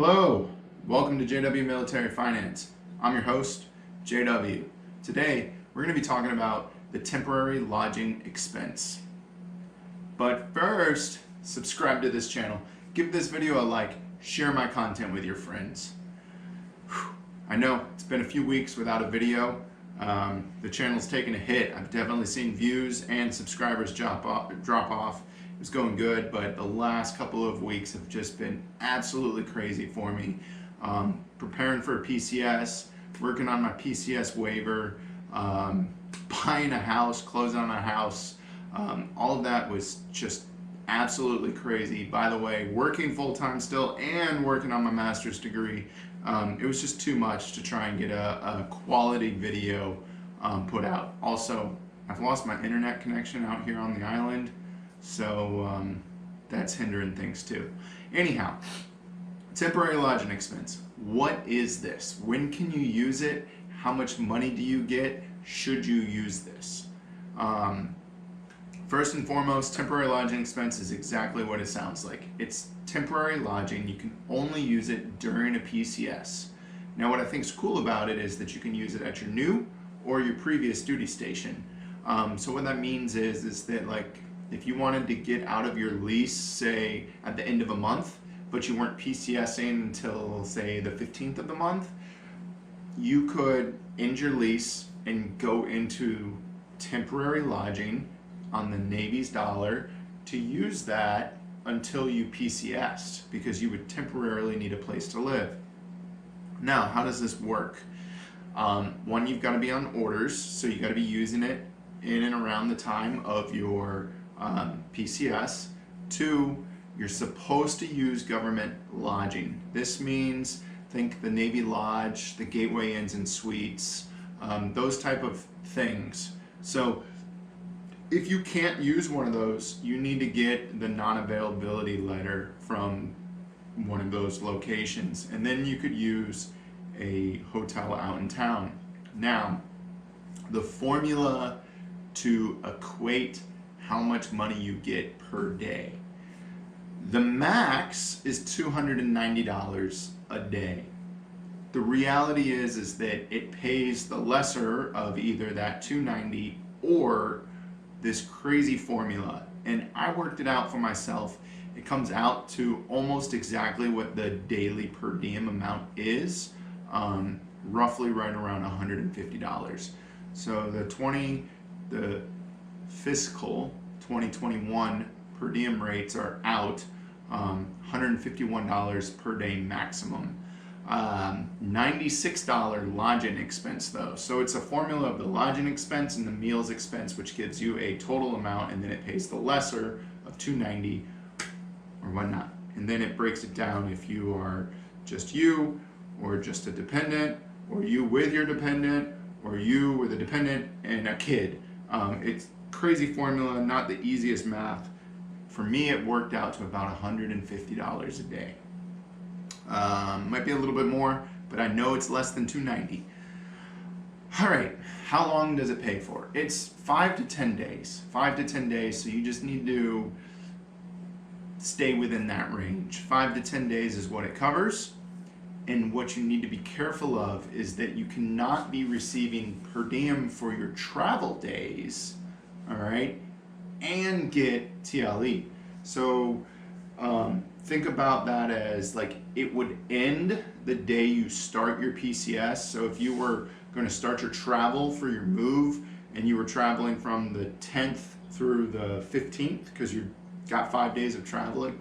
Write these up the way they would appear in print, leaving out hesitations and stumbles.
Hello, welcome to JW Military Finance. I'm your host, JW. Today, we're going to be talking about the temporary lodging expense. But first, subscribe to this channel, give this video a like, share my content with your friends. I know it's been a few weeks without a video. The channel's taken a hit. I've definitely seen views and subscribers drop off. It's going good, but the last couple of weeks have just been absolutely crazy for me. Preparing for a PCS, working on my PCS waiver, buying a house, closing on a house, all of that was just absolutely crazy. By the way, working full-time still and working on my master's degree, it was just too much to try and get a quality video put out. Also, I've lost my internet connection out here on the island, so that's hindering things too. Anyhow, temporary lodging expense. What is this? When can you use it? How much money do you get? Should you use this? First and foremost, temporary lodging expense is exactly what it sounds like. It's temporary lodging. You can only use it during a PCS. Now, what I think is cool about it is that you can use it at your new or your previous duty station. So what that means is that, like, if you wanted to get out of your lease, say at the end of a month, but you weren't PCSing until, say, the 15th of the month, you could end your lease and go into temporary lodging on the Navy's dollar to use that until you PCSed, because you would temporarily need a place to live. Now, how does this work? One, you've got to be on orders, so you got to be using it in and around the time of your PCS. Two, you're supposed to use government lodging. This means, think the Navy Lodge, the Gateway Inns and Suites, those type of things. So if you can't use one of those, you need to get the non-availability letter from one of those locations, and then you could use a hotel out in town. Now, the formula to equate how much money you get per day. The max is $290 a day. The reality is that it pays the lesser of either that $290 or this crazy formula. And I worked it out for myself. It comes out to almost exactly what the daily per diem amount is, roughly right around $150. So the fiscal 2021 per diem rates are out, $151 per day maximum. $96 lodging expense though. So it's a formula of the lodging expense and the meals expense, which gives you a total amount, and then it pays the lesser of $290 or whatnot. And then it breaks it down if you are just you, or just a dependent, or you with your dependent, or you with a dependent and a kid. It's crazy formula, not the easiest math. For me, it worked out to about $150 a day. Might be a little bit more, but I know it's less than $290. All right, how long does it pay for? It's 5 to 10 days. 5 to 10 days, so you just need to stay within that range. 5 to 10 days is what it covers. And what you need to be careful of is that you cannot be receiving per diem for your travel days, all right, and get TLE. So think about that as like it would end the day you start your PCS. So if you were going to start your travel for your move and you were traveling from the 10th through the 15th, because you got 5 days of traveling,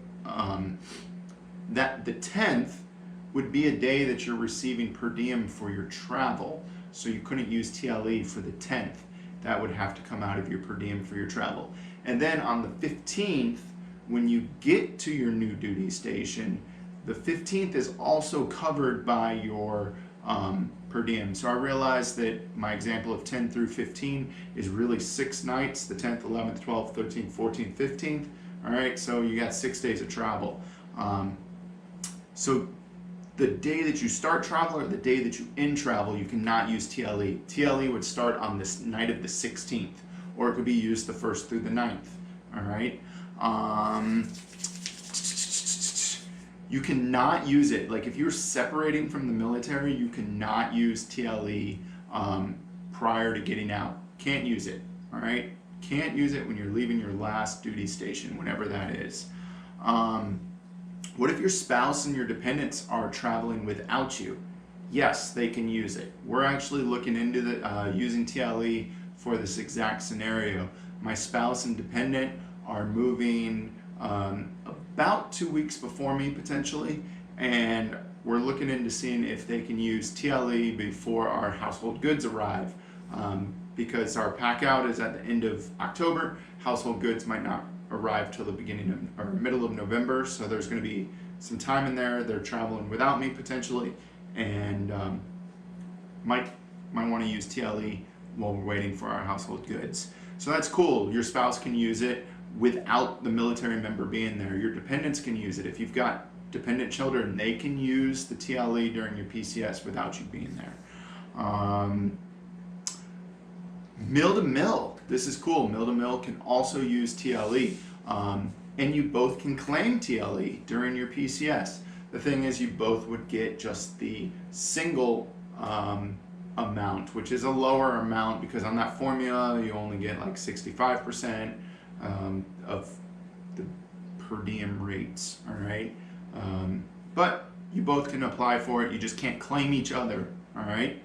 that the 10th would be a day that you're receiving per diem for your travel. So you couldn't use TLE for the 10th. That would have to come out of your per diem for your travel. And then on the 15th, when you get to your new duty station, the 15th is also covered by your per diem. So I realized that my example of 10 through 15 is really 6 nights, the 10th, 11th, 12th, 13th, 14th, 15th. All right, so you got 6 days of travel. So the day that you start travel or the day that you end travel, you cannot use TLE. TLE would start on this night of the 16th, or it could be used the 1st through the 9th. All right. You cannot use it, like if you're separating from the military, you cannot use TLE prior to getting out. Can't use it, all right? Can't use it when you're leaving your last duty station, whenever that is. What if your spouse and your dependents are traveling without you? Yes, they can use it. We're actually looking into using TLE for this exact scenario. My spouse and dependent are moving about 2 weeks before me potentially, and we're looking into seeing if they can use TLE before our household goods arrive, because our pack out is at the end of October. Household goods might not arrive till the beginning of or middle of November, so there's going to be some time in there. They're traveling without me potentially, and might want to use TLE while we're waiting for our household goods. So that's cool. Your spouse can use it without the military member being there. Your dependents can use it. If you've got dependent children, they can use the TLE during your PCS without you being there. Mill to mill. This is cool. Mill to mill can also use TLE. And you both can claim TLE during your PCS. The thing is, you both would get just the single amount, which is a lower amount because on that formula you only get like 65% of the per diem rates, all right? But you both can apply for it, you just can't claim each other, all right?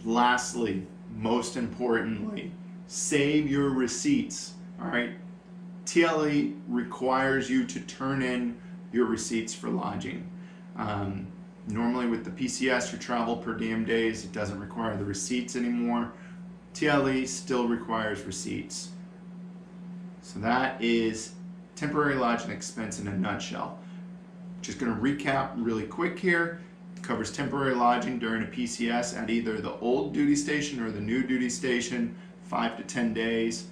Lastly, most importantly, save your receipts, all right? TLE requires you to turn in your receipts for lodging. Normally with the PCS, your travel per diem days, it doesn't require the receipts anymore. TLE still requires receipts. So that is temporary lodging expense in a nutshell. Just going to recap really quick here. It covers temporary lodging during a PCS at either the old duty station or the new duty station, 5 to 10 days.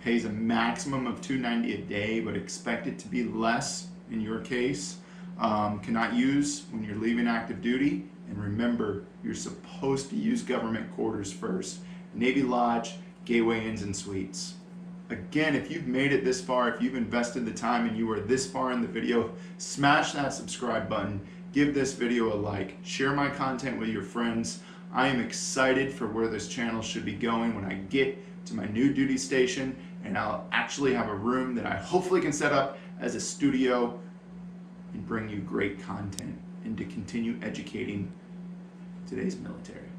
Pays a maximum of $290 a day, but expect it to be less in your case. Cannot use when you're leaving active duty. And remember, you're supposed to use government quarters first. Navy Lodge, Gateway Inns and Suites. Again, if you've made it this far, if you've invested the time and you are this far in the video, smash that subscribe button, give this video a like, share my content with your friends. I am excited for where this channel should be going when I get to my new duty station, and I'll actually have a room that I hopefully can set up as a studio and bring you great content and to continue educating today's military.